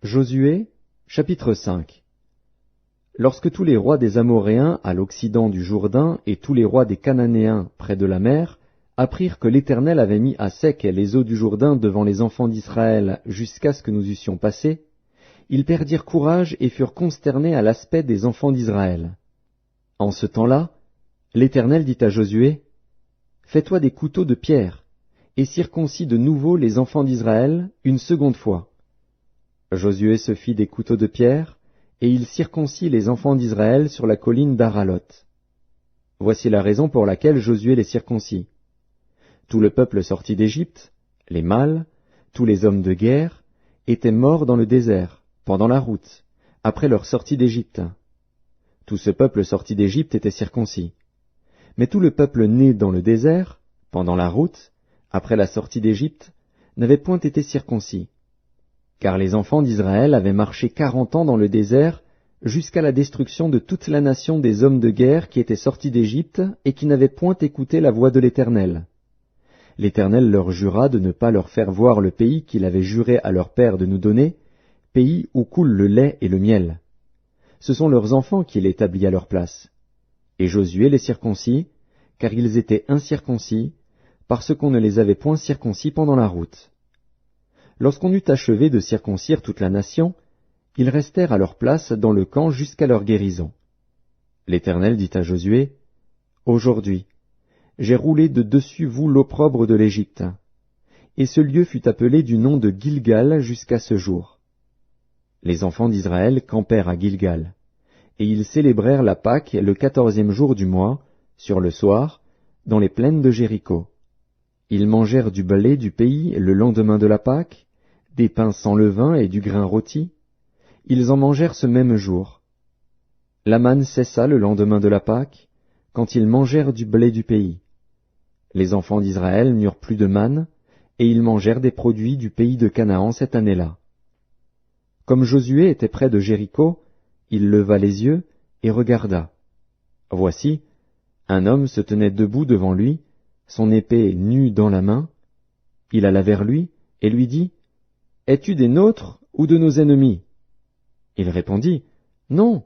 Josué, chapitre 5. Lorsque tous les rois des Amoréens à l'occident du Jourdain et tous les rois des Cananéens près de la mer apprirent que l'Éternel avait mis à sec les eaux du Jourdain devant les enfants d'Israël jusqu'à ce que nous eussions passé, ils perdirent courage et furent consternés à l'aspect des enfants d'Israël. En ce temps-là, l'Éternel dit à Josué, « Fais-toi des couteaux de pierre, et circoncis de nouveau les enfants d'Israël une seconde fois. » Josué se fit des couteaux de pierre, et il circoncit les enfants d'Israël sur la colline d'Aralot. Voici la raison pour laquelle Josué les circoncit. Tout le peuple sorti d'Égypte, les mâles, tous les hommes de guerre, étaient morts dans le désert, pendant la route, après leur sortie d'Égypte. Tout ce peuple sorti d'Égypte était circoncis. Mais tout le peuple né dans le désert, pendant la route, après la sortie d'Égypte, n'avait point été circoncis. Car les enfants d'Israël avaient marché 40 ans dans le désert, jusqu'à la destruction de toute la nation des hommes de guerre qui étaient sortis d'Égypte et qui n'avaient point écouté la voix de l'Éternel. L'Éternel leur jura de ne pas leur faire voir le pays qu'il avait juré à leur père de nous donner, pays où coule le lait et le miel. Ce sont leurs enfants qu'il établit à leur place. Et Josué les circoncit, car ils étaient incirconcis, parce qu'on ne les avait point circoncis pendant la route. Lorsqu'on eut achevé de circoncire toute la nation, ils restèrent à leur place dans le camp jusqu'à leur guérison. L'Éternel dit à Josué, « Aujourd'hui, j'ai roulé de dessus vous l'opprobre de l'Égypte. » Et ce lieu fut appelé du nom de Gilgal jusqu'à ce jour. Les enfants d'Israël campèrent à Gilgal, et ils célébrèrent la Pâque le 14e jour du mois, sur le soir, dans les plaines de Jéricho. Ils mangèrent du blé du pays le lendemain de la Pâque, des pains sans levain et du grain rôti. Ils en mangèrent ce même jour. La manne cessa le lendemain de la Pâque, quand ils mangèrent du blé du pays. Les enfants d'Israël n'eurent plus de manne, et ils mangèrent des produits du pays de Canaan cette année-là. Comme Josué était près de Jéricho, il leva les yeux et regarda. Voici, un homme se tenait debout devant lui, son épée nue dans la main. Il alla vers lui et lui dit, « Es-tu des nôtres ou de nos ennemis ?» Il répondit, « Non,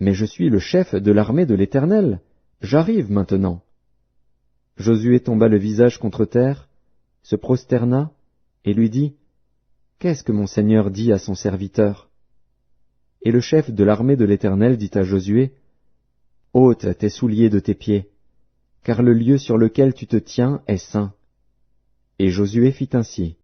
mais je suis le chef de l'armée de l'Éternel. J'arrive maintenant. » Josué tomba le visage contre terre, se prosterna et lui dit, « Qu'est-ce que mon Seigneur dit à son serviteur ?» Et le chef de l'armée de l'Éternel dit à Josué, « Ôte tes souliers de tes pieds, car le lieu sur lequel tu te tiens est saint. » Et Josué fit ainsi.